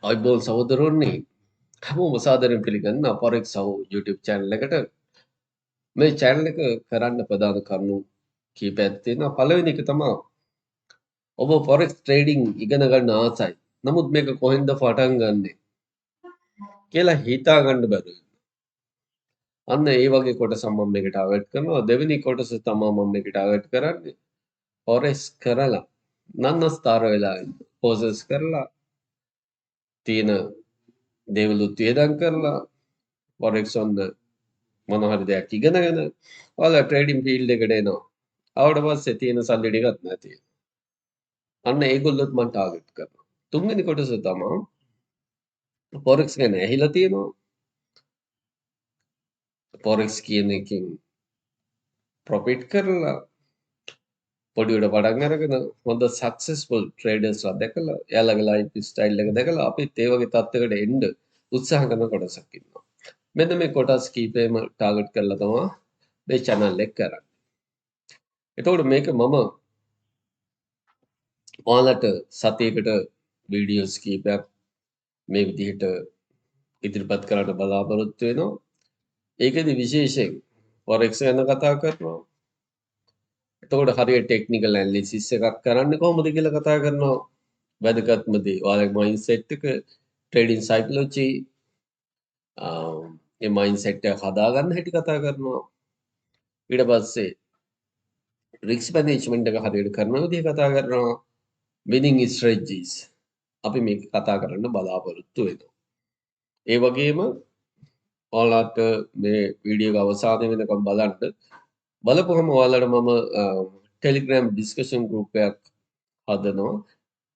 අයිබෝල් සහෝදරවරුනි හැමෝම සාදරයෙන් පිළිගන්නවා Forex සහෝ YouTube channel එකට. මේ channel එක කරන්න ප්‍රධාන කරුණු කීපයක් තියෙනවා. පළවෙනි එක තමයි ඔබ Forex trading ඉගෙන ගන්න ආසයි. නමුත් මේක කොහෙන්ද පටන් ගන්නෙ කියලා හිතා ගන්න බැරුව. අන්න ඒ වගේ කොටසක් මම මේකට ටාගට් කරනවා. දෙවෙනි කොටස තමයි මම මේකට ටාගට් කරන්නේ. Forex කරලා නන්නස්තර වෙලා පෝසස් කරලා තියෙන දේවලුත් වියදම් කරලා Forex on the මොන හරි දෙයක් ඉගෙනගෙන ඔයාලා ට්‍රේඩින් ෆීල්ඩ් එකට එනවා. ආවට පස්සේ තියෙන සල්ලි ටිකක් නැති. අන්න ඒගොල්ලොත් මම ටාගට් කරනවා. තුන්වෙනි කොටස තමයි Forex ගැන ඇහිලා තියෙනවා. Forex කියන එකෙන් ප්‍රොෆිට් කරලා පොඩි උඩ පටන් අරගෙන හොඳ සක්සස්ෆුල් ට්‍රේඩර්ස්ලා දැකලා එයාලගේ ලයිෆ් ස්ටයිල් එක දැකලා අපිත් ඒ වගේ තත්ත්වයකට එන්න උත්සාහ කරන කොටසක් ඉන්නවා. මෙන්න මේ කොටස් කීපෙම ටාගට් කරලා තමයි මේ channel එක කරන්නේ. එතකොට මේක මම ඔයාලට සතියකට වීඩියෝස් කීපයක් මේ විදිහට ඉදිරිපත් කරන්න බලාපොරොත්තු වෙනවා. ඒකෙදි විශේෂයෙන් Forex ගැන කතා කරනවා. එතකොට හරියට ටෙක්නිකල් ඇනලිසිස් එකක් කරන්න කොහොමද කියලා කතා කරනවා. වැදගත්ම දේ ඔයාලගේ මයින්ඩ්සෙට් එක, ට්‍රේඩින් සයිකොලොජි, ඒ මයින්ඩ්සෙට් එක හදාගන්න හැටි කතා කරනවා. ඊට පස්සේ රිස්ක් මැනේජ්මන්ට් එක හරියට කරන විදිහ කතා කරනවා. විනිං ස්ට්‍රැටජිස් අපි මේක කතා කරන්න බලාපොරොත්තු වෙනවා. ඒ වගේම ඔයාලට මේ වීඩියෝ එක අවසානය වෙනකම් බලන්න. බලපුවම ඔයාලට මම ටෙලිග්‍රෑම් ඩිස්කෂන් ගෲප් එකක් හදනවා.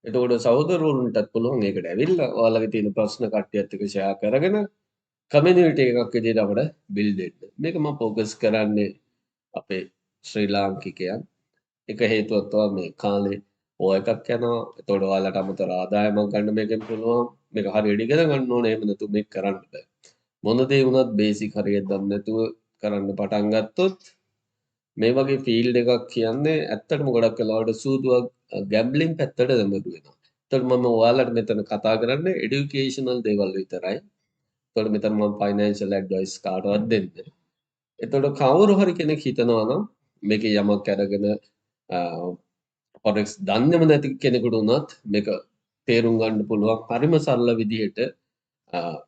එතකොට සහෝදරවරුන්ටත් පුළුවන් ඒකට ඇවිල්ලා ඔයාලගේ තියෙන ප්‍රශ්න කට්ටියත් එක්ක ෂෙයා කරගෙන කමියුනිටි එකක් විදිහට අපිට බිල්ඩ් වෙන්න. මේක මම ફોකස් කරන්නේ අපේ ශ්‍රී ලාංකිකයන්. එක හේතුවක් තමයි මේ කාලේ ඕ එකක් යනවා. එතකොට ඔයාලට අමතර ආදායමක් ගන්න මේකෙන් පුළුවන්. මේක හරියට ඉගෙන ගන්න ඕනේ. එහෙම නැතු මේක කරන්න බෑ. මොන දේ වුණත් බේසික් හරියට දන්නේ නැතුව කරන්න පටන් ගත්තොත් මේ වගේ ෆීල්ඩ් එකක් කියන්නේ ඇත්තටම ගොඩක් වෙලාවට සූදුවක් ගැම්බ්ලින් පැත්තට දෙමරු වෙනවා. එතකොට මම ඔයාලට මෙතන කතා කරන්නේ এডুকেෂනල් දේවල් විතරයි. එතකොට මෙතන මම ෆයිනෑන්ෂල් ඇඩ්වයිස් කාටවත් දෙන්නේ. එතකොට කවුරු හරි කෙනෙක් හිතනවා නම් මේකේ යමක් අරගෙන Forex දන්නේම නැති කෙනෙකුට උනත් මේක තේරුම් ගන්න පුළුවන් හරිම සරල විදිහට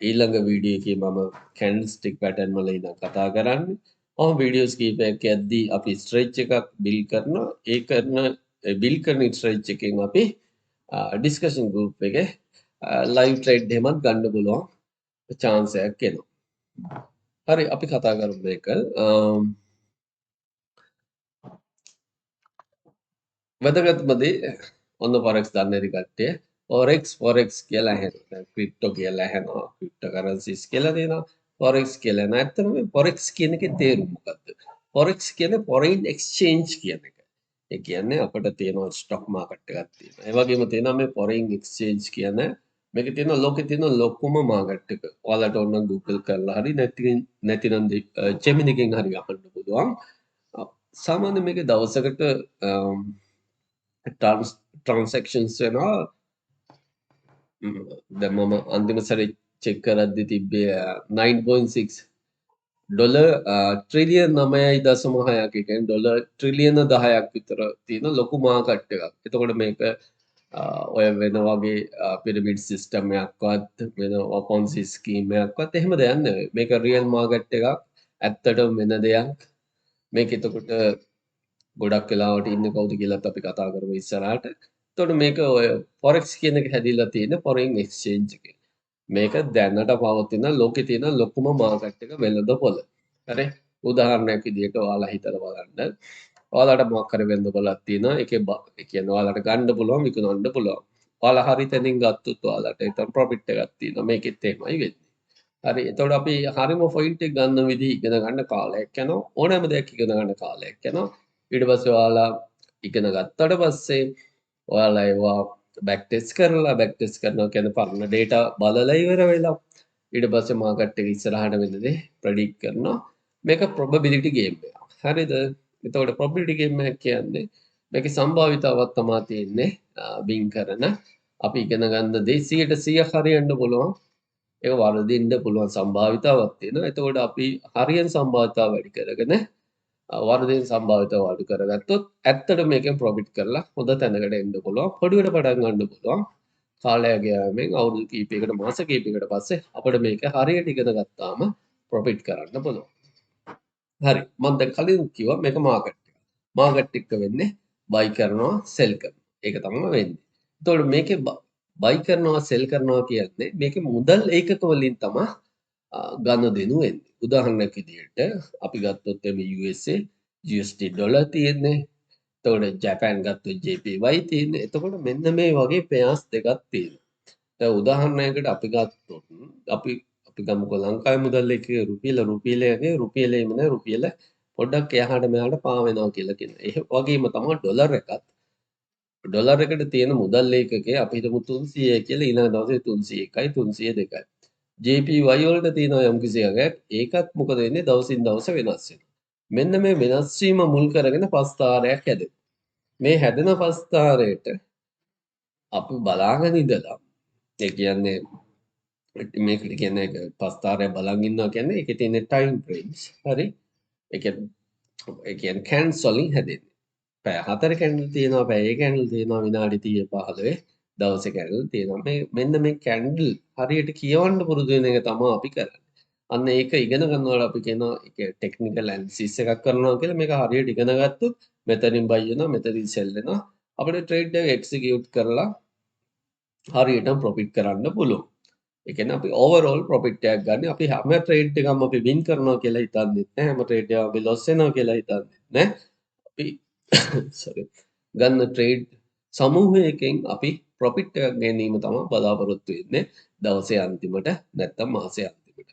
ඊළඟ වීඩියෝ එකේ මම කැන්ඩල්ස්ටික් පැටර්න් වල ඉඳන් කතා කරන්නේ. වීඩියෝස් කීපයක් යද්දී අපි ස්ට්‍රෙච් එකක් බිල්ඩ් කරනවා. ඒ කරන බිල්ඩ් කරන ස්ට්‍රෙච් එකෙන් අපි ඩිස්කෂන් ගෲප් එකේ ලයිව් ට්‍රේඩ් එහෙමත් ගන්න පුළුවන් chance එකක් එනවා. හරි අපි කතා කරමු මේක. වැදගත්ම දේ ඔන්න Forex දන්නේ නැති කට්ටිය Forex කියලා ඇහෙනවා. ක්‍රිප්ටෝ කියලා ඇහෙනවා. ක්‍රිප්ටෝ කරන්සිස් කියලා තියෙනවා. Forex කියලා නෑ. ඇත්තටම මේ Forex කියන එකේ තේරුම මොකද්ද? Forex කියන්නේ foreign exchange කියන එක. ඒ කියන්නේ අපිට තියෙනවා ස්ටොක් මාකට් එකක් තියෙනවා. ඒ වගේම තියෙනවා මේ foreign exchange කියන මේකේ තියෙන ලෝකේ තියෙන ලොකුම මාකට් එක. ඔයාලට ඕන Google කරලා හරි නැතිනම් Gemini එකෙන් හරි අහන්න පුළුවන්. සාමාන්‍ය මේකේ දවසකට ට්‍රාන්සැක්ෂන්ස් වෙනවා. දැන් මම අන්තිම සැරේ චෙක් කරද්දි තිබ්බේ 9.6 ඩොලර් ට්‍රිලියන් 9.6ක්. ඒ කියන්නේ ඩොලර් ට්‍රිලියන 10ක් විතර තියෙන ලොකු මාකට් එකක්. එතකොට මේක ඔය වෙන වගේ පිරමිඩ් සිස්ටම් එකක්වත් වෙන පොන්සි ස්කීම් එකක්වත් එහෙම දෙයක් නෙවෙයි. මේක රියල් මාකට් එකක්. ඇත්තටම වෙන දෙයක්. මේක එතකොට ගොඩක් වෙලාවට ඉන්නේ කවුද කියලාත් අපි කතා කරමු ඉස්සරහට. එතකොට මේක ඔය Forex කියන එක හැදිලා තියෙන foreign exchange එකේ. මේක දැනට පවතින ලෝකේ තියෙන ලොකුම මාකට් එක වෙළඳපොළ. හරි. උදාහරණයක් විදිහට ඔයාලා හිතලා බලන්න. ඔයාලට මොකක් හරි වෙළඳපොළක් තියෙනවා. ඒකේ ඒ කියන්නේ ඔයාලට ගන්න පුළුවන් විකුණන්න පුළුවන්. ඔයාලා හරි තැනින් ගත්තොත් ඔයාලට ඒතර ප්‍රොෆිට් එකක් තියෙනවා. මේකෙත් එහෙමයි වෙන්නේ. හරි. එතකොට අපි හරිම පොයින්ට් එක ගන්න විදිහ ඉගෙන ගන්න කාලයක් යනවා. ඕනෑම දෙයක් ඉගෙන ගන්න කාලයක් යනවා. ඊට පස්සේ ඔයාලා ඉගෙන ගත්තට පස්සේ ඔයාලා ඒවා බැක් ටෙස්ට් කරනවා කියන්නේ පරණ data බලලා ඉවර වෙලා ඊට පස්සේ මාකට් එක ඉස්සරහට වෙන දේ ප්‍රෙඩික්ට් කරනවා. මේක probability game එකක්. හරිද? එතකොට probability game එක කියන්නේ මේකේ සම්භාවිතාවක් තමයි තියෙන්නේ win කරන අපි ඉගෙන ගන්න දේ 100% හරියන්න පුළුවන්. ඒක වරදින්න පුළුවන් සම්භාවිතාවක් තියෙනවා. එතකොට අපි හරියන සම්භාවිතාව වැඩි කරගෙන වරදින සම්භාවිතාව අඩු කරගත්තොත් ඇත්තට මේකෙන් ප්‍රොෆිට් කරලා හොඳ තැනකට එන්න පුළුවන්. පොඩියට පටන් ගන්න පුළුවන්. කාලය ගියාමෙන් අවුරුදු කිහිපයකට මාස කිහිපයකට පස්සේ අපිට මේක හරියට ඉගෙන ගත්තාම ප්‍රොෆිට් කරන්න පුළුවන්. හරි. මම දැන් කලින් කිව්වා මේක මාකට් එක. මාකට් එක වෙන්නේ බයි කරනවා සෙල් කරනවා. ඒක තමයි වෙන්නේ. එතකොට මේකේ බයි කරනවා සෙල් කරනවා කියන්නේ මේකේ මුදල් ඒකක වලින් තමයි ගනුදෙනු වෙන්නේ. උදාහරණයක් විදිහට අපි ගත්තොත් එමේ USA USD ඩොලර් තියෙන්නේ. එතකොට ජපාන් ගත්තොත් JPY තියෙන්නේ. එතකොට මෙන්න මේ වගේ පෙයාස් දෙකක් තියෙනවා. දැන් උදාහරණයකට අපි ගත්තොත් අපි ගමුකෝ ලංකාවේ මුදල් එකේ රුපියලේ ඉන්න රුපියල පොඩ්ඩක් එහාට මෙහාට පා වෙනවා කියලා කියනවා. ඒ වගේම තමයි ඩොලර් එකත්. ඩොලර් එකට තියෙන මුදල් ඒකකේ අපි හිතමු 300 කියලා ඊළඟ දවසේ 301යි 302යි. JPY වලට තියෙනවා යම්කිසි එකක්. ඒකත් මොකද වෙන්නේ දවසින් දවස වෙනස් වෙනවා. මෙන්න මේ වෙනස් වීම මුල් කරගෙන පස්තාරයක් හැදෙනවා. මේ හැදෙන පස්තාරයට අපි බලාගෙන ඉඳලා ඒ කියන්නේ මේකට කියන්නේ පස්තාරය බලන් ඉන්නවා කියන්නේ ඒකේ තියෙන ටයිම් ෆ්‍රේම්ස් හරි ඒ කියන්නේ කැන්ඩල්ස් වලින් හැදෙන්නේ පැය 4 කැන්ඩල් තියෙනවා පැය 1 කැන්ඩල් තියෙනවා විනාඩි 30 15 දවසේ කැන්ඩල් තියෙනවා මේ මෙන්න මේ කැන්ඩල් හරියට කියවන්න පුරුදු වෙන එක තමයි අපි කරන්නේ අන්න ඒක ඉගෙන ගන්නකොට අපි කියනවා ඒක ටෙක්නිකල් ඇනලිසිස් එකක් කරනවා කියලා මේක හරියට ඉගෙන ගත්තොත් මෙතනින් බයි වෙනවා මෙතනින් සෙල් වෙනවා අපිට ට්‍රේඩ් එක එක්සිකියුට් කරලා හරියට ප්‍රොෆිට් කරන්න පුළුවන්. ඒ කියන්නේ අපි ඕවර්ऑल ප්‍රොෆිට් එකක් ගන්න. අපි හැම ට්‍රේඩ් එකක්ම අපි වින් කරනවා කියලා හිතන්නේ නැහැ. හැම ට්‍රේඩ් එකක්ම අපි ලොස් වෙනවා කියලා හිතන්නේ නැහැ. අපි sorry ගන්න ට්‍රේඩ් සමූහයකින් අපි ප්‍රොෆිට් එකක් ගැනීම තමයි බලාපොරොත්තු වෙන්නේ දවසේ අන්තිමට නැත්නම් මාසේ අන්තිමට.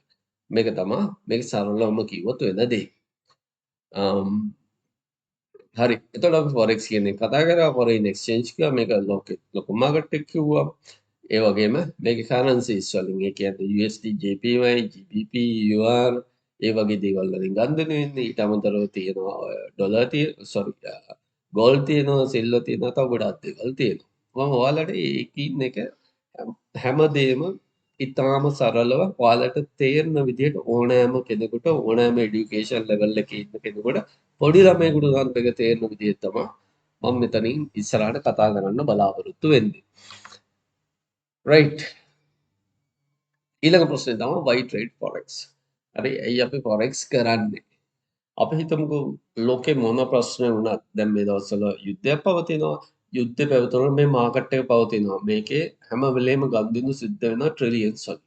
මේක තමයි මේක සරලවම කිව්වොත් වෙන දේ. හරි. එතකොට අපි ෆොරෙක්ස් කියන එක කතා කරා. ෆොරේන් එක්ස්චේන්ජ් කිව්වා. මේක ලොකු මාකට් එක කිව්වා. ඒ වගේම මේකේ කරන්සිස් වලින් ඒ කියන්නේ USD, JPY, GBP, UR ඒ වගේ දේවල් වලින් ගන්න වෙන්නේ. ඊට අමතරව තියෙනවා ඩොලර් ගෝල්ඩ් තියෙනවා, සිල්වර් තියෙනවා, තව ගොඩාක් දේවල් තියෙනවා. මම ඔයාලට ඒකින් එක හැමදේම ඉතාම සරලව ඔයාලට තේරෙන විදිහට ඕනෑම කෙනෙකුට ඕනෑම এডুকেෂන් ලෙවල් එකේ ඉන්න කෙනෙකුට පොඩි ළමයෙකුට උනත් මේක තේරෙන විදිහට තමයි මම මෙතනින් ඉස්සරහට කතා කරන්න බලාපොරොත්තු වෙන්නේ. රයිට්. ඊළඟ ප්‍රශ්නේ තමයි why trade forex. හරි ඇයි අපි forex කරන්නේ? අපි හිතමුකෝ ලෝකේ මොන ප්‍රශ්න වුණත් දැන් මේ දවස්වල යුද්ධයක් පවතිනවා. යුද්ධය පැවතුනොත් මේ මාකට් එක පවතිනවා. මේකේ හැම වෙලේම ගනුදෙනු සිද්ධ වෙනවා ට්‍රිලියන්ස් වලින්.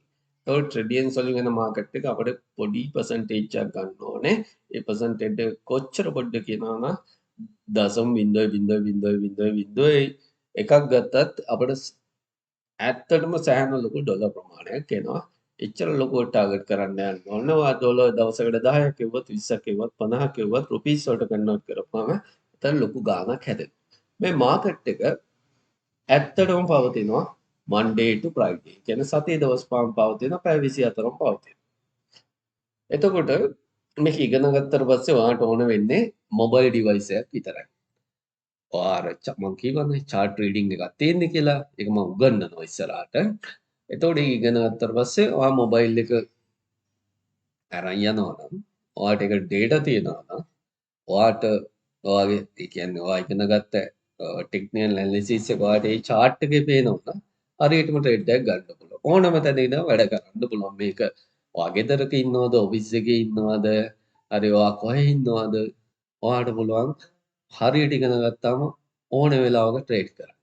ඒතකොට ට්‍රිලියන්ස් වලින් වෙන මාකට් එක අපිට පොඩි පර්සන්ටේජ් එකක් ගන්න ඕනේ. ඒ පර්සන්ටේජ් එක කොච්චර පොඩ්ද කියනවා නම් 0.0000 එකක් ගත්තත් අපිට ඇත්තටම සෑහෙන ලොකු ඩොලර් ප්‍රමාණයක් එනවා. එච්චර ලොකුවට ටාගට් කරන්න යන්න ඕන. ඔයා ඩොලර් දවසකට 10ක් එව්වත් 20ක් එව්වත් 50ක් එව්වත් රුපීස් වලට කන්වර්ට් කරපුවම එතන ලොකු ගාණක් හැදෙනවා. මේ මාකට් එක ඇත්තටම පවතිනවා Monday to Friday. කියන්නේ සතියේ දවස් පහම පවතින පැය 24ම පවතින. එතකොට මේක ඉගෙන ගත්තට පස්සේ ඔයාලට ඕන වෙන්නේ මොබයිල් ඩිවයිස් එකක් විතරයි. ඔයාලා මම කියවනේ chart reading එකක් තියෙන්නේ කියලා. ඒක මම උගන්වනවා ඉස්සරහට. එතකොට ඒක ඉගෙන ගත්තට පස්සේ ඔයා මොබයිල් එක අරන් යනවා නම් ඔයාට ඒක data තියෙනවා නම් ඔයාට ඔයාගේ ඒ කියන්නේ ඔයා ඉගෙන ගත්ත ටෙක්නිකල් ඇනලිසිස් එක ඔයාට ඒ chart එකේ පේනවා නම් හරියටම ට්‍රේඩ් එකක් ගන්න පුළුවන්. ඕනම තැන ඉඳන් වැඩ කරන්න පුළුවන්. මේක ඔයා ගෙදරක ඉන්නවද ඔෆිස් එකේ ඉන්නවද හරි ඔයා කොහේ ඉන්නවද ඔයාට පුළුවන් හරියට ඉගෙන ගත්තාම ඕන වෙලාවක ට්‍රේඩ් කරන්න.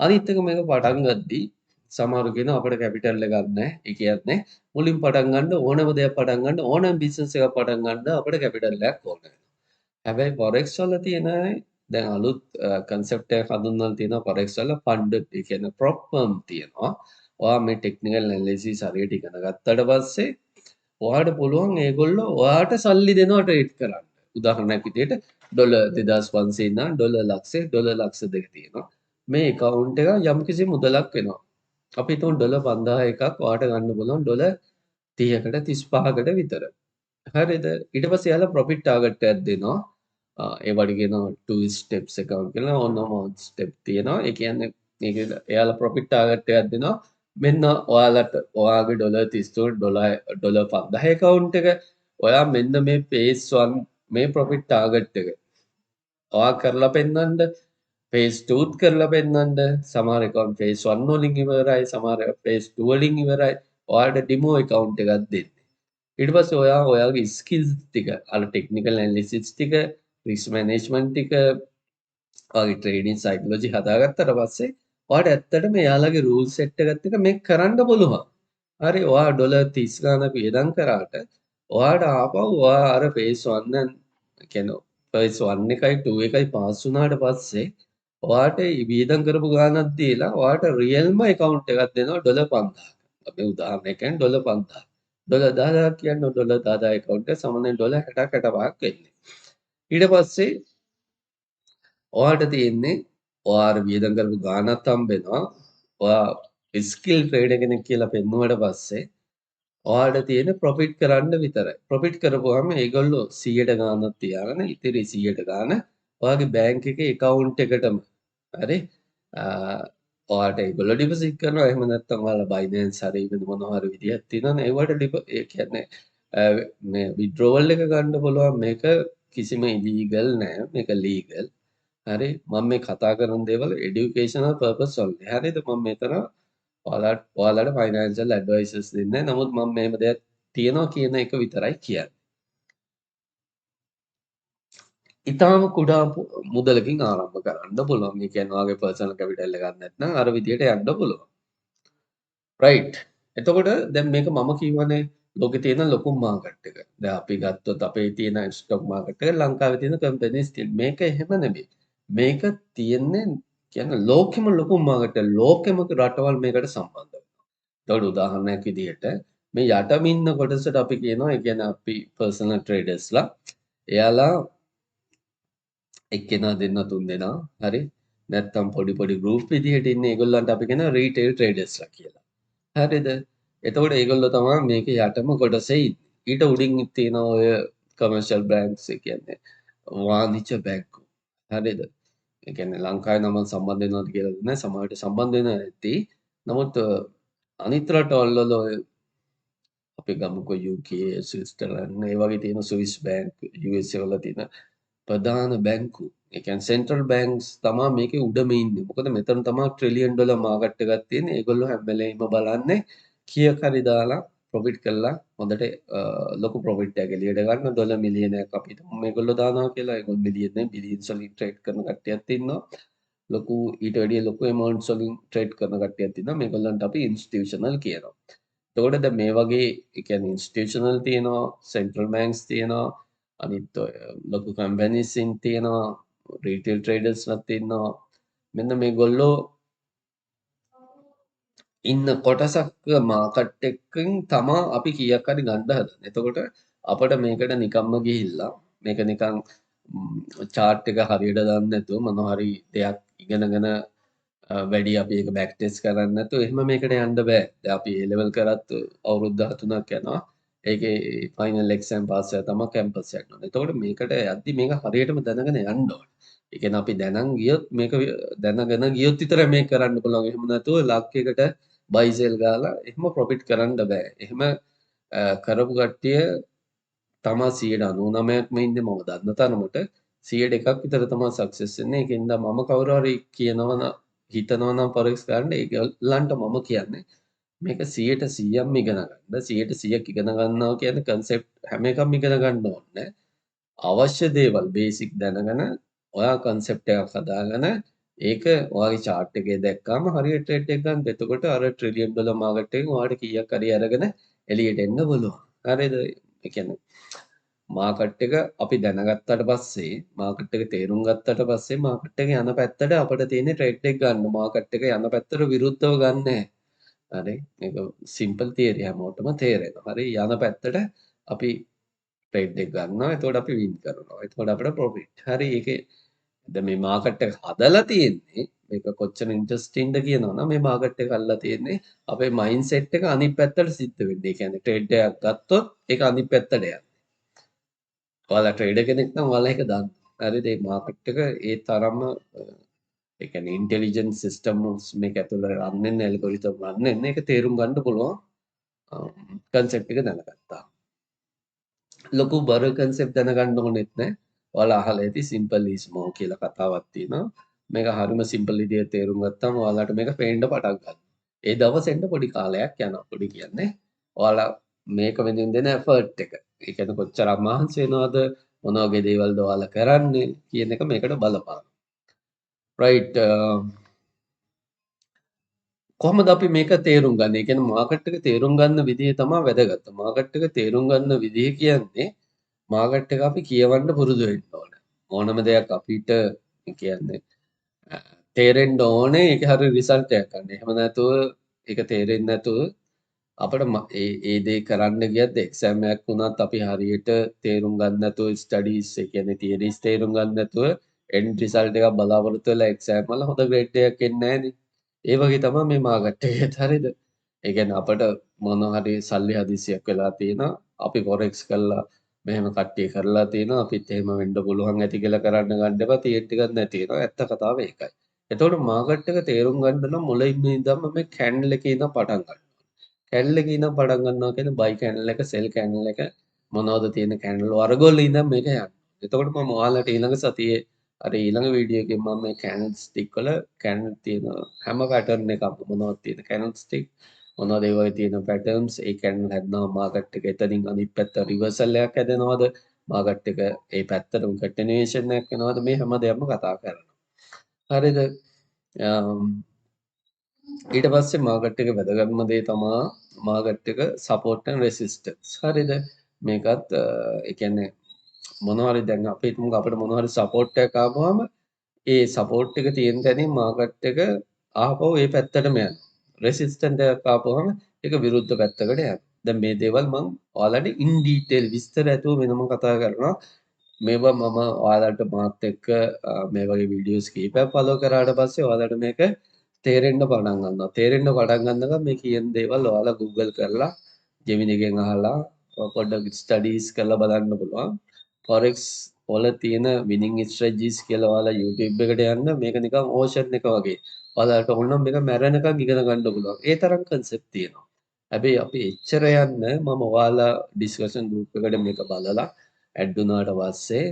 අනිත් එක මේක පටන් ගද්දී සමහරු කියනවා අපිට කැපිටල් එකක් නැහැ. ඒ කියන්නේ මුලින් පටන් ගන්න ඕනම දෙයක් පටන් ගන්න ඕනම බිස්නස් එකක් පටන් ගන්න අපිට කැපිටල් එකක් ඕන වෙනවා. හැබැයි forex වල තියෙන දැන් අලුත් concept එකක් හඳුන්වලා තියෙනවා forex වල funded ඒ කියන්නේ prop firm තියෙනවා. ඔයා මේ technical analysis හරියට ඉගෙන ගත්තට පස්සේ ඔයාට පුළුවන් ඒගොල්ලෝ ඔයාට සල්ලි දෙනවා ට්‍රේඩ් කරන්න. උදාහරණයක් විදිහට ඩොලර් 2500 ඉඳන් ඩොලර් ලක්ෂය ඩොලර් ලක්ෂ දෙක තියෙනවා. මේ account එක යම්කිසි මුදලක් වෙනවා. අපි හිතමු ඩොලර් 5000 එකක් ඔයාට ගන්න පුළුවන් ඩොලර් 30කට 35කට විතර. හරිද? ඊට පස්සේ යාලා ප්‍රොෆිට් ටාගට් එකක් දෙනවා. ඒවට කියනවා 2 steps account කියලා ඕනම ස්ටෙප් තියෙනවා. ඒ කියන්නේ ඒක එයාලා ප්‍රොෆිට් ටාගට් එකක් දෙනවා. මෙන්න ඔයාලට ඔයාගේ ඩොලර් 5000 account එක ඔයා මෙන්න මේ phase 1 මේ ප්‍රොෆිට් ටාගට් එක ඔයා කරලා පෙන්වන්න phase 2ත් කරලා පෙන්වන්න සමහර account phase 1 වලින් ඉවරයි සමහර phase 2 වලින් ඉවරයි ඔයාලට ඩෙමෝ account එකක් දෙන්නේ. ඊට පස්සේ ඔයා ඔයාගේ ස්කිල්ස් ටික අර ටෙක්නිකල් ඇනලිසිස් ටික රිස්ක් මැනේජ්මන්ට් ටික ඔයාගේ ට්‍රේඩින් සයිකොලොජි හදාගත්තට පස්සේ ඔයාට ඇත්තටම එයාලගේ රූල් සෙට් එකත් එක්ක මේක කරන්න පුළුවන්. හරි ඔයා ඩොලර් 30 ගානක් වියදම් කරාට ඔයාට ආපහු ඔයා අර phase 1 කියන්නේ phase 1 එකයි 2 එකයි පාස් වුණාට පස්සේ ඔයාට වියදම් කරපු ගානක් දීලා ඔයාට රියල්ම account එකක් දෙනවා ඩොලර් 5000ක්. අපි උදාහරණයක් කියන්නේ ඩොලර් 5000. ඩොලර් 10000ක් කියන්නේ ඩොලර් 10000 account එක සමානයි ඩොලර් 60ක් 65ක් වෙන්නේ. ඊට පස්සේ ඔයාට තියෙන්නේ ඔයාට වියදම් කරපු ගාණක් හම්බෙනවා. ඔයා ස්කිල් ට්‍රේඩර් කෙනෙක් කියලා පෙන්නුවට පස්සේ ඔයාට තියෙන ප්‍රොෆිට් කරන්න විතරයි. ප්‍රොෆිට් කරපුවාම ඒගොල්ලෝ 100ට ගාණක් තියාගෙන ඉතිරි 100ට ගාණ ඔයාගේ බැංක් එකේ account එකටම හරි ඔයාට ඒගොල්ලෝ ඩිපොසිට් කරනවා. එහෙම නැත්නම් ඔයාලා Binance හරි වෙන මොනවා හරි විදියක් තියෙනවනේ ඒවට ඒ කියන්නේ මේ withdrawal එක ගන්න පුළුවන්. මේක කිසිම ඉලීගල් නෑ. මේක ලීගල්. හරි මම මේ කතා කරන දේවල් এডুকেෂනල් පර්පස් only. හරිද? මම මෙතන ඔයාලට ෆයිනෑන්ෂල් ඇඩ්වයිසස් දෙන්නේ. නමුත් මම මෙහෙම දෙයක් තියෙනවා කියන එක විතරයි කියන්නේ. ඊටාම කුඩා මුදලකින් ආරම්භ කරන්න පුළුවන්. ඒ කියන්නේ ඔයාගේ පර්සනල් කැපිටල් එකක් නැත්නම් අර විදියට යන්න පුළුවන්. රයිට්. එතකොට දැන් මේක මම කියවනේ ලෝකේ තියෙන ලොකුම මාකට් එක. දැන් අපි ගත්තොත් අපේ තියෙන ස්ටොක් මාකට් එක ලංකාවේ තියෙන කම්පැනිස් මේක එහෙම නෙමෙයි. මේක තියෙන්නේ කියන්නේ ලෝකෙම ලොකුම මාකට් එක. ලෝකෙම රටවල් මේකට සම්බන්ධ වෙනවා. ඒකට උදාහරණයක් විදිහට මේ යටම ඉන්න කොටසට අපි කියනවා ඒ කියන්නේ අපි පර්සනල් ට්‍රේඩර්ස්ලා. එයාලා එක්කෙනා දෙන්න තුන් දෙනා හරි නැත්තම් පොඩි පොඩි ගෲප් විදිහට ඉන්නේ ඒගොල්ලන්ට අපි කියනවා රීටේල් ට්‍රේඩර්ස්ලා කියලා. හරිද? එතකොට ඒගොල්ලෝ තමයි මේකේ යටම කොටසේ ඉන්නේ. ඊට උඩින් තියෙනවා ඔය කමර්ෂල් බැංක්ස් ඒ කියන්නේ වාණිජ්‍ය බැංකු. හරිද? ඒ කියන්නේ ලංකාවේ නම් සම්බන්ධ වෙනවද කියලා දන්නේ සමහරට සම්බන්ධ වෙනවා ඇති. නමුත් අනිත් රටවල් වල ඔය අපි ගමුකෝ UK, ස්විට්සර්ලන්ඩ් ඒ වගේ තියෙන ස්විස් බැංක්, USA වල තියෙන ප්‍රධාන බැංකු ඒ කියන්නේ සෙන්ට්‍රල් බැංක්ස් තමයි මේකේ උඩම ඉන්නේ. මොකද මෙතන තමයි ට්‍රිලියන් ඩොලර් මාකට් එකක් තියෙන්නේ. ඒගොල්ලෝ හැම වෙලේම බලන්නේ කීයක් හරි දාලා ප්‍රොෆිට් කරලා හොඳට ලොකු ප්‍රොෆිට් එකක් එළියට ගන්න ඩොලර් මිලියනයක් අපිට මේගොල්ලෝ දානවා කියලා. ඒගොල්ලෝ මිලියන් නෙවෙයි බිලියන්ස් වලින් ට්‍රේඩ් කරන කට්ටියක් ඉන්නවා. ලොකු ඊට වැඩිය ලොකු ඇමවුන්ට්ස් වලින් ට්‍රේඩ් කරන කට්ටියක් ඉන්නවා. මේගොල්ලන්ට අපි ඉන්ස්ටිටියුෂනල් කියනවා. එතකොට දැන් මේ වගේ ඒ කියන්නේ ඉන්ස්ටිටියුෂනල් තියෙනවා, සෙන්ට්‍රල් බැංක්ස් තියෙනවා, අනිත් ඔය ලොකු කම්පැනිස්න් තියෙනවා, රීටේල් ට්‍රේඩර්ස්ලත් ඉන්නවා. මෙන්න මේගොල්ලෝ ඉන්න කොටසක් මාකට් එකකින් තමා අපි කීයක් හරි ගන්න හදන්නේ. එතකොට අපිට මේකට නිකම්ම ගිහිල්ලා මේක නිකන් chart එක හරියට දන්නේ නැතුව මොනවා හරි දෙයක් ඉගෙනගෙන වැඩි අපි ඒක බැක් ටෙස්ට් කරන්නේ නැතුව එහෙම මේකට යන්න බෑ. දැන් අපි A level කරත් අවුරුදු 13ක් යනවා. ඒකේ ෆයිනල් එක්සෑම් පාස් කරලා තමයි කැම්පස් යන්න ඕනේ. එතකොට මේකට යද්දි මේක හරියටම දැනගෙන යන්න ඕනේ. ඒ කියන්නේ අපි දැනන් ගියොත් මේක දැනගෙන ගියොත් විතරයි මේක කරන්න පුළුවන්. එහෙම නැතුව ලක්යකට බයි සෙල් ගාලා එහෙම ප්‍රොෆිට් කරන්න බෑ. එහෙම කරපු කට්ටිය තමා 99%ක්ම ඉන්නේ මම දන්න තරමට 100%ක් විතර තමයි සක්සස් වෙන්නේ. ඒකෙන්ද මම කවුරු හරි කියනවා හිතනවා නම් ෆොරෙක්ස් ගන්න ඒගොල්ලන්ට මම කියන්නේ මේක 100%ක්ම ඉගෙන ගන්න. 100%ක් ඉගෙන ගන්නවා කියන්නේ concept හැම එකක්ම ඉගෙන ගන්න ඕනේ. අවශ්‍ය දේවල් බේසික් දැනගෙන ඔයා concept එකක් හදාගෙන ඒක ඔයාගේ chart එකේ දැක්කාම හරියට ට්‍රේඩ් එක ගන්න. එතකොට අර ට්‍රිලියන් ඩොලර් මාකට් එකෙන් ඔයාට කීයක් හරි අරගෙන එළියට එන්න පුළුවන්. හරිද? ඒ කියන්නේ මාකට් එක අපි දැනගත්තට පස්සේ මාකට් එක තේරුම් ගත්තට පස්සේ මාකට් එක යන පැත්තට අපිට තියෙන්නේ ට්‍රේඩ් එක ගන්න. මාකට් එක යන පැත්තට විරුද්ධව ගන්න නැහැ. හරි මේක සිම්පල් තියරි හැමෝටම තේරෙනවා. හරි යන පැත්තට අපි ට්‍රේඩ් එක ගන්නවා. එතකොට අපි වින් කරනවා. එතකොට අපිට ප්‍රොෆිට්. හරි ඒකේ දැන් මේ මාකට් එක හදලා තියෙන්නේ මේක කොච්චර ඉන්ටරෙස්ටිංද කියනවනම් මේ මාකට් එක හදලා තියෙන්නේ අපේ මයින්ඩ්සෙට් එක අනිත් පැත්තට සිද්ධ වෙන්නේ. ඒ කියන්නේ ට්‍රේඩ් එකක් ගත්තොත් ඒක අනිත් පැත්තට යනවා. ඔයාලා ට්‍රේඩර් කෙනෙක් නම් ඔයාලා ඒක දන්නවා. හරිද? මේ මාකට් එක ඒ තරම්ම ඒ කියන්නේ ඉන්ටෙලිජන්ට් සිස්ටම්ස් මේක ඇතුළේ රන් වෙන ඇල්ගොරිතම් රන් වෙන එක තේරුම් ගන්න පුළුවන් කන්සෙප්ට් එක දැනගත්තා. ලොකු බර කන්සෙප්ට් දැනගන්න ඕනෙත් නැහැ. ඔයාලා අහලා ඇති සිම්පල් ඉස් මෝර් කියලා කතාවක් තියෙනවා. මේක හරිම සිම්පල් විදිහට තේරුම් ගත්තාම ඔයාලට මේක පේන්න පටන් ගන්නවා. ඒ දවසෙන්ද පොඩි කාලයක් යනවා. පොඩි කියන්නේ ඔයාලා මේක වෙනුවෙන් දෙන එෆර්ට් එක. ඒ කියන්නේ කොච්චර අමහන්සි වෙනවද මොන වගේ දේවල්ද ඔයාලා කරන්නේ කියන එක මේකට බලපාන. රයිට් කොහොමද අපි මේක තේරුම් ගන්න? ඒ කියන්නේ මාකට් එක තේරුම් ගන්න විදිය තමයි වැදගත්. මාකට් එක තේරුම් ගන්න විදිය කියන්නේ මාකට් එක අපි කියවන්න පුරුදු වෙන්න ඕන. ඕනම දෙයක් අපිට කියන්නේ තේරෙන්න ඕනේ ඒක හරි රිසල්ට් එකක් ගන්න. එහෙම නැතුව ඒක තේරෙන්නේ නැතුව අපිට ඒ දේ කරන්න ගියත් එක්සෑම් එකක් වුණත් අපි හරියට තේරුම් ගන්න නැතුව ස්ටඩීස් ඒ කියන්නේ තියරිස් තේරුම් ගන්න නැතුව එන්ඩ් රිසල්ට් එකක් බලාපොරොත්තු වෙලා එක්සෑම් වල හොඳ ග්‍රේඩ් එකක් එන්නේ නැහනේ. ඒ වගේ තමයි මේ මාකට් එකේත් හරිද? ඒ කියන්නේ අපට මොන හරි සල්ලි හදිසියක් වෙලා තියෙනවා. අපි ෆොරෙක්ස් කරලා මෙහෙම කට්ටිය කරලා තියෙනවා. අපිත් එහෙම වෙන්න පුළුවන් ඇති කියලා කරන්න ගන්න එපා. තියෙන ටිකක් නැති වෙනවා. ඇත්ත කතාව ඒකයි. එතකොට මාකට් එක තේරුම් ගන්න නම් මුලින්ම ඉඳන්ම මේ කැන්ඩල් එකේ ඉඳන් පටන් ගන්න. කැන්ඩල් එකේ ඉඳන් පටන් ගන්නවා කියන්නේ බයි කැන්ඩල් එක, සෙල් කැන්ඩල් එක මොනවද තියෙන කැන්ඩල් වර්ගවල ඉඳන් මේක යන්නේ. එතකොට මම ඔයාලට ඊළඟ සතියේ අර ඊළඟ වීඩියෝ එකෙන් මම මේ කැන්ඩල් ස්ටික් වල කැන්ඩල් තියෙන හැම පැටර්න් එකක්ම මොනවද තියෙන කැන්ඩල් ස්ටික් මොනවද ඒ වගේ තියෙන පැටර්න්ස් ඒ කැන්ඩල් හැදෙනවා මාකට් එක එතනින් අනිත් පැත්ත රිවර්සල් එකක් හැදෙනවද මාකට් එක ඒ පැත්තටම කන්ටිනියුේෂන් එකක් වෙනවද මේ හැම දෙයක්ම කතා කරනවා හරිද ඊට පස්සේ මාකට් එක වැදගත්ම දේ තමා මාකට් එක සපෝට් ඇන්ඩ් රෙසිස්ටන්ස් හරිද මේකත් ඒ කියන්නේ මොනවා හරි දැන් අපි හිතමුකෝ අපිට මොනවා හරි සපෝට් එකක් ආවම ඒ සපෝට් එක තියෙන තැනින් මාකට් එක ආපහු ඒ පැත්තටම යනවා. රෙසිස්ටන්ට් එකක් ආපුවම ඒක විරුද්ධ පැත්තකට යනවා. දැන් මේ දේවල් මම ඔයාලට ඉන් ඩීටේල් විස්තර ඇතුව වෙනම කතා කරනවා. මේවා මම ඔයාලට මාත් එක්ක මේ වගේ වීඩියෝස් කීපයක් ෆලෝ කරාට පස්සේ ඔයාලට මේක තේරෙන්න පටන් ගන්නවා. තේරෙන්න පටන් ගන්නකම් මේ කියන දේවල් ඔයාලා Google කරලා ජෙමිනි එකෙන් අහලා පොඩ්ඩක් ස්ටඩීස් කරලා බලන්න පුළුවන්. ෆොරෙක්ස් වල තියෙන විනිං ස්ට්‍රැටජිස් කියලා ඔයාලා YouTube එකට යන්න මේක නිකන් ඕෂන් එක වගේ. ඔයාලට ඕන නම් මේක මැරෙනකන් ඉගෙන ගන්න පුළුවන්. ඒ තරම් concept තියෙනවා. හැබැයි අපි එච්චර යන්න මම ඔයාලා ඩිස්කෂන් ගෲප් එකට මේක බලලා ඇඩ් වුණාට පස්සේ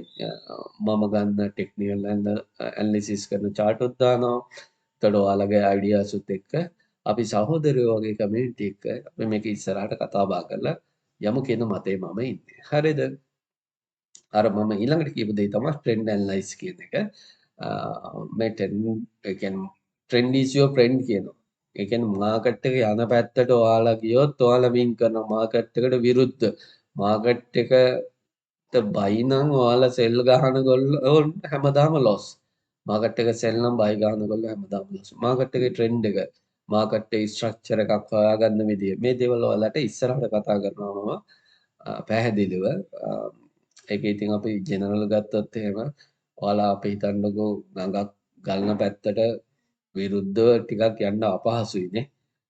මම ගන්න ටෙක්නිකල් ඇනලිසිස් කරන chart උත් දානවා. එතකොට ඔයාලගේ අයිඩියාස් උත් එක්ක අපි සහෝදරයෝ වගේ කමියුනිටි එක අපි මේක ඉස්සරහට කතා බහ කරලා යමු කියන මතේ මම ඉන්නේ. හරිද? අර මම ඊළඟට කියපු දේ තමයි ට්‍රෙන්ඩ් ඇනලයිස් කියන එක. මේ ඒ කියන්නේ ට්‍රෙන්ඩ් is your friend කියනවා. ඒ කියන්නේ මාකට් එක යන පැත්තට ඔයාලා ගියොත් ඔයාලා වින් කරනවා මාකට් එකට විරුද්ධ. මාකට් එකට බයි නම් ඔයාලා සෙල් ගහන ගොල්ලෝ හැමදාම ලොස්. මාකට් එක සෙල් නම් බයි ගහන ගොල්ලෝ හැමදාම ලොස්. මාකට් එකේ ට්‍රෙන්ඩ් එක, මාකට් එකේ ස්ට්‍රක්චර් එකක් හොයාගන්න විදිය. මේ දේවල් ඔයාලට ඉස්සරහට කතා කරනවා මම පැහැදිලිව. ඒක ඉතින් අපි ජෙනරල් ගත්තොත් එහෙම ඔයාලා අපි හිතන්නකෝ ගඟක් ගලන පැත්තට විරුද්ධව ටිකක් යන්න අපහසුයිනේ.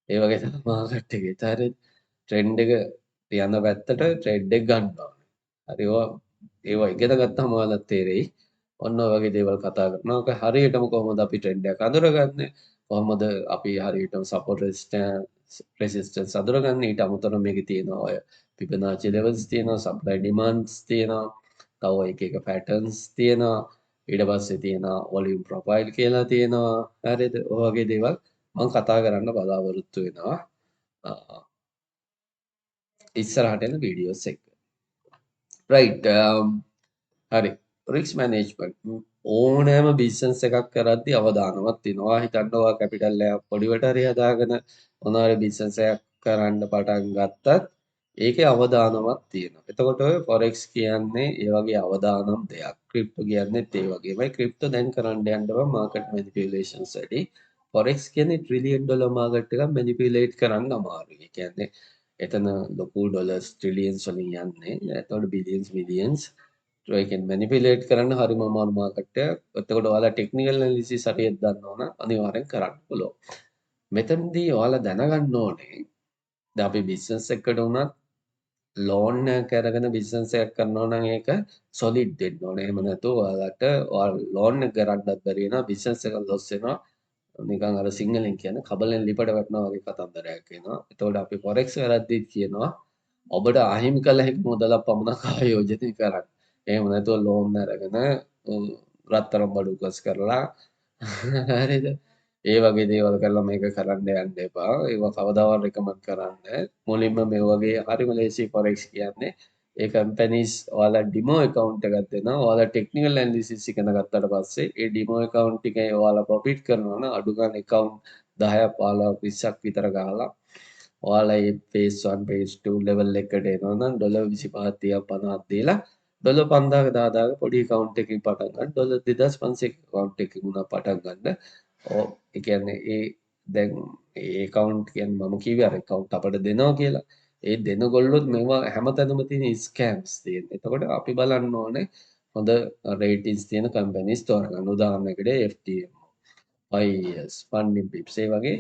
ඒ වගේ තමයි මාකට් එකේ. හරි ට්‍රෙන්ඩ් එක යන පැත්තට ට්‍රේඩ් එක ගන්න ඕනේ. හරි ඒවා ඉගෙන ගත්තාම ඔයාලට තේරෙයි. ඔන්න ඔය වගේ දේවල් කතා කරනවා. ඒක හරියටම කොහොමද අපි ට්‍රෙන්ඩ් එක අඳුරගන්නේ? කොහොමද අපි හරියටම සපෝට් රෙසිස්ටන්ස් අඳුරගන්නේ? ඊට අමතරව මේකේ තියෙනවා ඔය ෆිබොනාචි ලෙවල්ස් තියෙනවා, සප්ලයි ඩිමාන්ඩ්ස් තියෙනවා. තව එක එක පැටර්න්ස් තියෙනවා. ඊට පස්සේ තියෙනවා වොලියුම් ප්‍රොෆයිල් කියලා තියෙනවා. හරිද? ඔය වගේ දේවල් මම කතා කරන්න බලාපොරොත්තු වෙනවා. ඉස්සරහට එන වීඩියෝස් එක. රයිට් හරි රිස්ක් මැනේජ්මන්ට් ඕනෑම බිස්නස් එකක් කරද්දී අවදානමක් තියෙනවා. හිතන්න ඔයා කැපිටල් එකක් පොඩිවට හරි හදාගෙන මොනවා හරි බිස්නස් එකක් කරන්න පටන් ගත්තත් ඒකේ අවදානමක් තියෙනවා. එතකොට ඔය ෆොරෙක්ස් කියන්නේ ඒ වගේ අවදානම් දෙයක්. ක්‍රිප්ටෝ කියන්නේත් ඒ වගේමයි. ක්‍රිප්ටෝ දැන් කරන්න යන්න බෑ මාකට් මැනිපියුලේෂන්ස් වැඩි. ෆොරෙක්ස් කියන්නේ ට්‍රිලියන් ඩොලර් මාකට් එකක් මැනිපියුලේට් කරන්න අමාරුයි. ඒ කියන්නේ එතන ලොකු ඩොලර්ස් ට්‍රිලියන්ස් වලින් යන්නේ. එතකොට බිලියන්ස් මිලියන්ස් ඒ කියන්නේ මැනිපියුලේට් කරන්න හරිම අමාරු මාකට් එකක්. එතකොට ඔයාලා ටෙක්නිකල් ඇනලිසිස් හරියට දන්නවා නම් අනිවාර්යෙන් කරන්න පුළුවන්. මෙතනදී ඔයාලා දැනගන්න ඕනේ දැන් අපි බිස්නස් එකකට උනත් ලෝන් එකක් අරගෙන බිස්නස් එකක් කරනවා නම් ඒක සොලිඩ් වෙන්න ඕනේ. එහෙම නැතුව ඔයාලට ලෝන් එක ගන්නත් බැරි වෙනවා. බිස්නස් එක ලොස් වෙනවා. නිකන් අර සිංහලෙන් කියන්නේ කබලෙන් ලිපට වැටෙනවා වගේ කතන්දරයක් වෙනවා. එතකොට අපි ෆොරෙක්ස් කරද්දිත් කියනවා ඔබට අහිමි කළ හැකි මුදලක් පමණක් ආයෝජනය කරන්න. එහෙම නැතුව ලෝන් අරගෙන රත්තරන් බඩු උකස් කරලා හරිද? ඒ වගේ දේවල් කරලා මේක කරන්න යන්න එපා. ඒවා කවදාවත් රෙකමන්ඩ් කරන්නේ නැහැ. මුලින්ම මේ වගේ හරිම ලේසි ෆොරෙක්ස් කියන්නේ ඒ කම්පැනිස් ඔයාලා ඩිමෝ account එකක් දෙනවා. ඔයාලා ටෙක්නිකල් ඇනලිසිස් ඉගෙන ගත්තට පස්සේ ඒ ඩිමෝ account එකේ ඔයාලා ප්‍රොෆිට් කරනවා නම් අඩු ගන්න account 10ක් 15ක් 20ක් විතර ගහලා ඔයාලා මේ phase 1 phase 2 level එකට එනවා නම් ඩොලර් 25 30ක් 50ක් දීලා ඩොලර් 5000ක 10000ක පොඩි account එකකින් පටන් ගන්න. ඩොලර් 2500ක account එකකින් උනා පටන් ගන්න. ඔව් ඒ කියන්නේ ඒ දැන් ඒ account කියන්නේ මම කිව්වේ අර account අපිට දෙනවා කියලා. ඒ දෙනගොල්ලොත් මේවා හැමතැනම තියෙන ස්කෑම්ස් තියෙන. එතකොට අපි බලන්න ඕනේ හොඳ රේටින්ස් තියෙන කම්පැනිස් තෝරගන්න. උදාහරණයකට FTM, 5 years, funding pips ඒ වගේ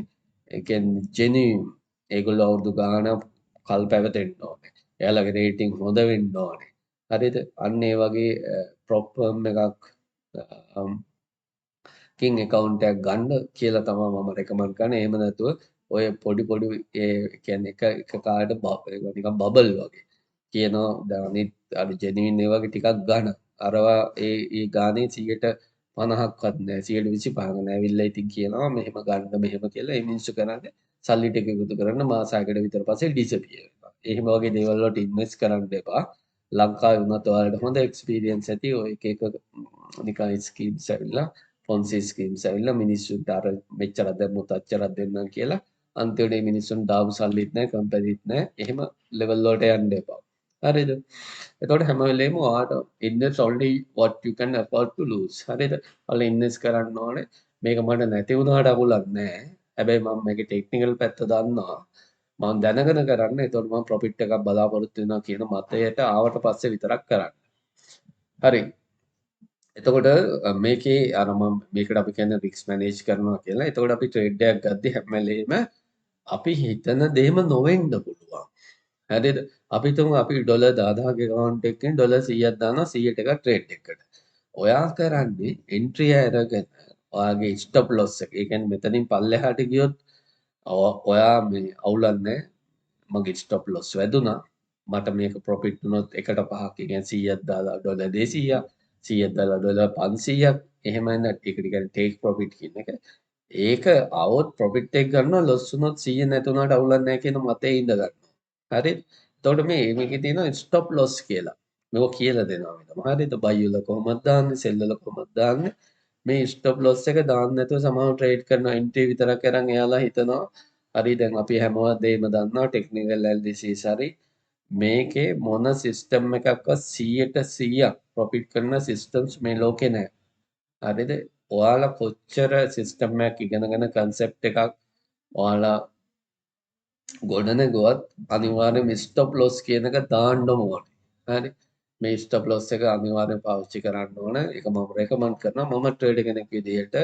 ඒ කියන්නේ genuine ඒගොල්ලෝ අවුරුදු ගාණක් කල් පැවතෙන්න ඕනේ. එයාලගේ රේටින් හොඳ වෙන්න ඕනේ. හරිද? අන්න ඒ වගේ ප්‍රොප් ෆර්ම් එකක් කින් account එකක් ගන්න කියලා තමයි මම රෙකමන්ඩ් කරන්නේ. එහෙම නැතුව ඔය පොඩි පොඩි ඒ කියන්නේ එක කාලට නිකන් බබල් වගේ. කියනවා දැන් අනිත් අර ජෙනුයින් ඒ වගේ ටිකක් ගන්න. අරවා ඒ ගානේ 50ක්වත් නෑ 125ක නෑ. ඇවිල්ලා ඉතින් කියනවා මෙහෙම ගන්න මෙහෙම කියලා. ඒ මිනිස්සු කරන්නේ සල්ලි ටික එකතු කරන්න මාසයකට විතර පස්සේ ඩිසපියර් වෙනවා. එහෙම වගේ දේවල් වලට ඉන්වෙස්ට් කරන්න එපා. ලංකාවේ වුණත් ඔයාලට හොඳ එක්ස්පීරියන්ස් ඇති ඔය එක නිකන් ස්කීම්ස් ඇවිල්ලා ෆොන්සි ස්කීම්ස් ඇවිල්ලා මිනිස්සුන්ට අර මෙච්චරක් දැම්මොත් අච්චරක් දෙන්නම් කියලා අන්තිමට මේ මිනිස්සුන්ට දාපු සල්ලිත් නැහැ කම්පැනිත් නැහැ. එහෙම ලෙවල් වලට යන්න එපා. හරිද? එතකොට හැම වෙලේම ඔයාට invest only what you can afford to lose. හරිද? ඔයාලා ඉන්වෙස්ට් කරන්න ඕනේ. මේක මට නැති වුණාට අකුලක් නැහැ. හැබැයි මම මේකේ ටෙක්නිකල් පැත්ත දන්නවා. මම දැනගෙන කරන්න. එතකොට මම ප්‍රොෆිට් එකක් බලාපොරොත්තු වෙනවා කියන මතයට ආවට පස්සේ විතරක් කරන්න. හරි. එතකොට මේකේ අර මම මේකට අපි කියන්නේ රිස්ක් මැනේජ් කරනවා කියලා. එතකොට අපි ට්‍රේඩ් එකක් ගද්දි හැම වෙලේම අපි හිතන දේම නොවෙන්න පුළුවන්. හරිද? අපි හිතමු අපි ඩොලර් 10000ක account එකකින් ඩොලර් 100ක් දානවා 100ට එකක් ට්‍රේඩ් එකකට. ඔයා කරන්නේ එන්ට්‍රි අරගෙන ඔයාගේ ස්ටොප් ලොස් එක. ඒ කියන්නේ මෙතනින් පල්ලෙහාට ගියොත් ඔයා මේ අවුලක් නැහැ. මගේ ස්ටොප් ලොස් වැදුනා. මට මේක ප්‍රොෆිට් වුණොත් එකට පහක් ඒ කියන්නේ 100ක් දාලා ඩොලර් 200ක් 100ක් දාලා ඩොලර් 500ක් එහෙම නැත්නම් ඒකට කියන්නේ ටේක් ප්‍රොෆිට් කියන එක. ඒක આવොත් ප්‍රොෆිට් එක ගන්නවා ලොස් වුණොත් 100 නැතුණාට අවුලක් නැහැ කියන මතේ ඉඳ ගන්නවා. හරිද? එතකොට මේකේ තියෙනවා ස්ටොප් ලොස් කියලා. මේක කියලා දෙනවා මෙතන. හරිද? බයි වල කොහොමද දාන්නේ? සෙල් වල කොහොමද දාන්නේ? මේ ස්ටොප් ලොස් එක දාන්න නැතුව සමහරව ට්‍රේඩ් කරන එන්ට්‍රි විතරක් අරන් එයාලා හිතනවා හරි දැන් අපි හැමෝම දන්නවා ටෙක්නිකල් ඇනලිසිස් හරි මේකේ මොන සිස්ටම් එකක්වත් 100% ප්‍රොෆිට් කරන සිස්ටම්ස් මේ ලෝකේ නැහැ. හරිද? ඔයාලා කොච්චර සිස්ටම් එකක් ඉගෙනගෙන කන්සෙප්ට් එකක් ඔයාලා ගොඩනගුවත් අනිවාර්යයෙන්ම ස්ටොප් ලොස් කියන එක දාන්නම ඕනේ. හරි? මේ ස්ටොප් ලොස් එක අනිවාර්යෙන් පාවිච්චි කරන්න ඕන. ඒක මම රෙකමන්ඩ් කරනවා. මම ට්‍රේඩර් කෙනෙක් විදිහට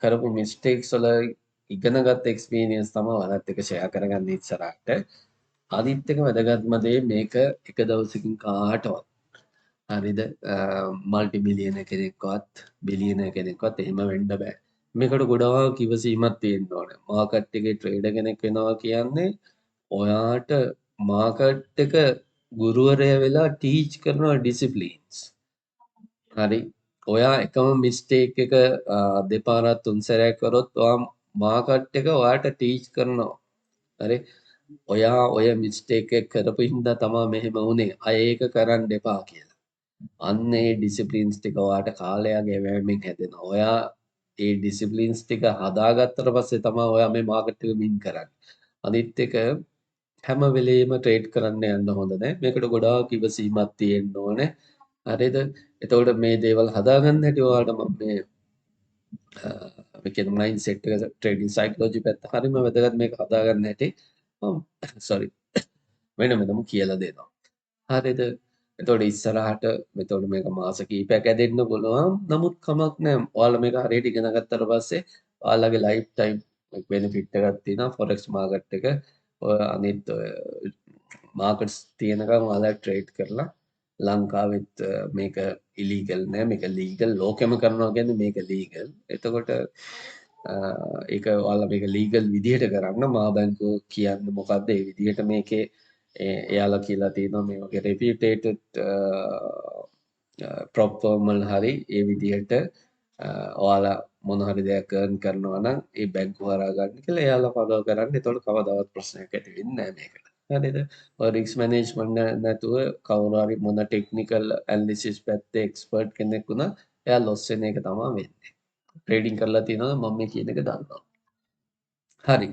කරපු මිස්ටේක්ස් වල ඉගෙනගත්ත එක්ස්පීරියන්ස් තමයි ඔයාලත් එක්ක ෂෙයා කරගන්න ඉස්සරහට. අනිත් එක වැදගත්ම දේ මේක එක දවසකින් කාටවත් හරිද මල්ටි බිලියන කෙනෙක්වත් බිලියන කෙනෙක්වත් එහෙම වෙන්න බෑ. මේකට ගොඩාක් ඉවසීමක් තියෙන්න ඕනේ. මාකට් එකේ ට්‍රේඩර් කෙනෙක් වෙනවා කියන්නේ ඔයාට මාකට් එක ගුරුවරයා වෙලා ටීච් කරනවා ඩිසිප්ලින්ස්. හරි. ඔයා එකම මිස්ටේක් එක දෙපාරක් තුන් සැරයක් කරොත් ඔයා මාකට් එක ඔයාට ටීච් කරනවා. හරි. ඔයා ඔය මිස්ටේක් එක කරපු හින්දා තමයි මෙහෙම වුනේ. අය ඒක කරන්න එපා කියලා. අන්න ඒ ඩිසිප්ලින්ස් ටික ඔයාට කාලයක් ගෙවීමෙන් හැදෙනවා. ඔයා ඒ ඩිසිප්ලින්ස් ටික හදාගත්තට පස්සේ තමයි ඔයා මේ මාකට් එක වින් කරන්නේ. අනිත් එක හැම වෙලේම ට්‍රේඩ් කරන්න යන්න හොඳ නැහැ. මේකට ගොඩාක් ඉවසීමක් තියෙන්න ඕනේ. හරිද? එතකොට මේ දේවල් හදාගන්න හැටි ඔයාලට මම මේ කියන මයින්ඩ්සෙට් එක ට්‍රේඩින් සයිකොලොජි පැත්ත හරිම වැදගත් මේක හදාගන්න හැටි. මම සෝරි වෙනම කියලා දෙනවා. හරිද? එතකොට ඉස්සරහට එතකොට මේක මාස කිහිපයක් ඇදෙන්න පුළුවන්. නමුත් කමක් නැහැ. ඔයාලා මේක හරියට ඉගෙන ගත්තට පස්සේ ඔයාලගේ ලයිෆ් ටයිම් බෙනිෆිට් එකක් තියෙනවා ෆොරෙක්ස් මාකට් එක. ඔය අනිත් මාකට්ස් තියෙනකම් ඔයාලා ට්‍රේඩ් කරලා ලංකාවෙත් මේක ඉලීගල් නෑ, මේක ලීගල්. ලෝකෙම කරනවා කියන්නේ මේක ලීගල්. එතකොට ඒක ඔයාලා මේක ලීගල් විදිහට කරන්න මා බැංකුව කියන්නේ මොකද්ද? ඒ විදිහට මේකේ එයාලා කියලා තියෙනවා මේ වගේ රෙපියුටේටඩ් ප්‍රොප් ෆර්ම් වල හරි ඒ විදිහට ඔයාලා මොන හරි දෙයක් earn කරනවා නම් ඒ බැංකුව හරහා ගන්න කියලා එයාලා ෆලෝ කරන්න. එතකොට කවදාවත් ප්‍රශ්නයක් ඇති වෙන්නේ නැහැ මේකට. හරිද? ඔය රිස්ක් මැනේජ්මන්ට් නැතුව කවුරු හරි මොන ටෙක්නිකල් ඇනලිසිස් පැත්තේ එක්ස්පර්ට් කෙනෙක් වුණා එයා ලොස් වෙන එක තමයි වෙන්නේ. ට්‍රේඩින් කරලා තියෙනවා මම මේ කියන එක දන්නවා. හරි.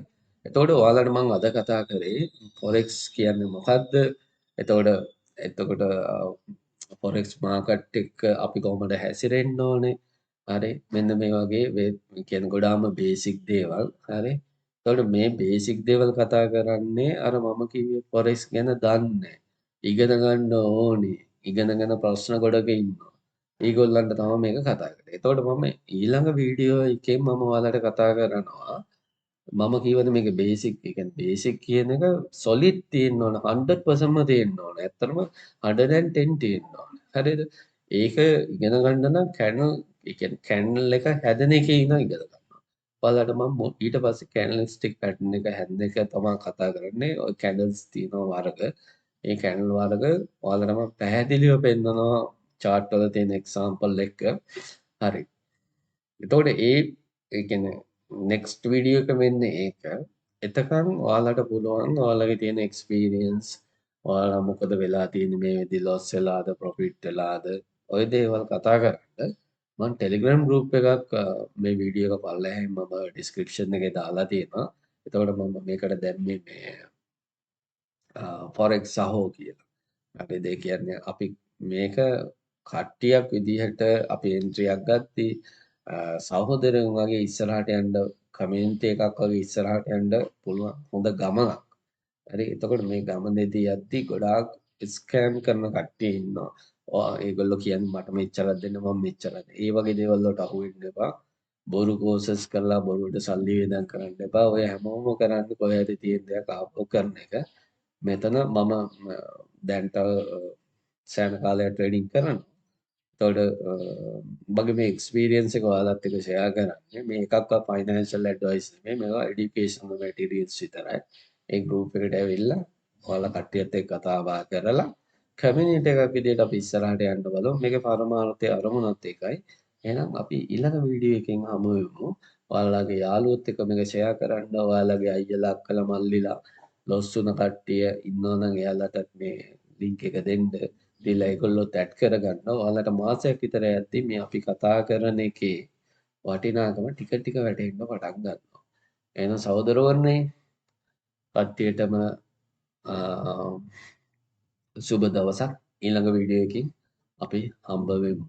එතකොට ඔයාලට මම අද කතා කරේ ෆොරෙක්ස් කියන්නේ මොකක්ද? එතකොට ෆොරෙක්ස් මාකට් එක්ක අපි කොහොමද හැසිරෙන්න ඕනේ? හරි. මෙන්න මේ වගේ කියන්නේ ගොඩාම බේසික් දේවල්. හරි. එතකොට මේ බේසික් දේවල් කතා කරන්නේ අර මම කිව්වේ ෆොරෙක්ස් ගැන දන්නේ ඉගෙන ගන්න ඕනේ. ඉගෙනගෙන ප්‍රශ්න ගොඩක ඉන්නවා. ඒගොල්ලන්ට තමයි මේක කතා කරේ. එතකොට මම ඊළඟ වීඩියෝ එකෙන් මම ඔයාලට කතා කරනවා මම කියවන මේක බේසික්. ඒ කියන්නේ බේසික් කියන එක සොලිඩ් තියෙන්න ඕන 100%ම තියෙන්න ඕන. ඇත්තටම 110 තියෙන්න ඕන. හරිද? ඒක ඉගෙන ගන්න නම් කැනල් ඒ කියන්නේ කැනල් එක හැදෙන එකේ ඉඳන් ඉගෙන ගන්න. ඔයාලට මම ඊට පස්සේ කැනලිස්ටික් පැටර්න් එක හැදෙන එක තමයි කතා කරන්නේ. ඔය කැනල්ස් තියෙනවා වර්ග. ඒ කැනල් වර්ග ඔයාලට මම පැහැදිලිව පෙන්නනවා chart වල තියෙන එක්සැම්පල් එක. හරි. එතකොට ඒ කියන්නේ නෙක්ස්ට් වීඩියෝ එක වෙන්නේ ඒක. එතකන් ඔයාලට පුළුවන් ඔයාලගේ තියෙන එක්ස්පීරියන්ස් ඔයාලා මොකද වෙලා තියෙන්නේ මේ වෙද්දි ලොස් වෙලාද ප්‍රොෆිට් වෙලාද ඔය දේවල් කතා කරන්න මම ටෙලිග්‍රෑම් ගෲප් එකක් මේ වීඩියෝ එක පල්ලෙහාම මම ඩිස්ක්‍රිප්ෂන් එකේ දාලා තියෙනවා. එතකොට මම මේකට දැම්මේ මේ ෆොරෙක්ස් සහෝ කියලා. හරිද? ඒ කියන්නේ අපි මේක කට්ටියක් විදිහට අපි එන්ට්‍රියක් ගත්තී සහෝදරයන් වගේ ඉස්සරහට යන්න කමියුනිටි එකක් වගේ ඉස්සරහට යන්න පුළුවන් හොඳ ගමනක්. හරි. එතකොට මේ ගමනේදී යද්දි ගොඩාක් ස්කෑම් කරන කට්ටිය ඉන්නවා. ඒගොල්ලෝ කියන්නේ මට මෙච්චරක් දෙන්න මම මෙච්චරක්. ඒ වගේ දේවල් වලට අහු වෙන්න එපා. බොරු කෝසස් කරලා බොරුවට සල්ලි වේදම් කරන්න එපා. ඔය හැමෝම කරන්නේ කොහේ හරි තියෙන දෙයක් ආපහු කරන එක. මෙතන මම දැන්ට සෑහෙන කාලයක් ට්‍රේඩින් කරනවා. එතකොට මගේ මේ එක්ස්පීරියන්ස් එක ඔයාලත් එක්ක ෂෙයා කරන්නේ. මේ එකක්වත් ෆයිනෑන්ෂල් ඇඩ්වයිස් නෙමෙයි. මේවා এডুকেෂනල් මැටීරියල්ස් විතරයි. ඒ ගෲප් එකට ඇවිල්ලා ඔයාලා කට්ටියත් එක්ක කතා බහ කරලා කමියුනිටි එකක් විදිහට අපි ඉස්සරහට යන්න බලමු. මේකේ පරමාර්ථය අරමුණත් ඒකයි. එහෙනම් අපි ඊළඟ වීඩියෝ එකෙන් හමු වෙමු. ඔයාලගේ යාළුවොත් එක්ක මේක ෂෙයා කරන්න. ඔයාලගේ අයියලා අක්කලා මල්ලිලා ලොස් වුණ කට්ටිය ඉන්නවා නම් එයාලටත් මේ ලින්ක් එක දෙන්න. දීලා ඒගොල්ලොත් ඇඩ් කරගන්න. ඔයාලට මාසයක් විතර යද්දි මේ අපි කතා කරන එකේ වටිනාකම ටික ටික වැටහෙන්න පටන් ගන්නවා. එහෙනම් සහෝදරවරුනි කට්ටියටම සුබ දවසක්. ඊළඟ වීඩියෝ එකකින් අපි හම්බ වෙමු.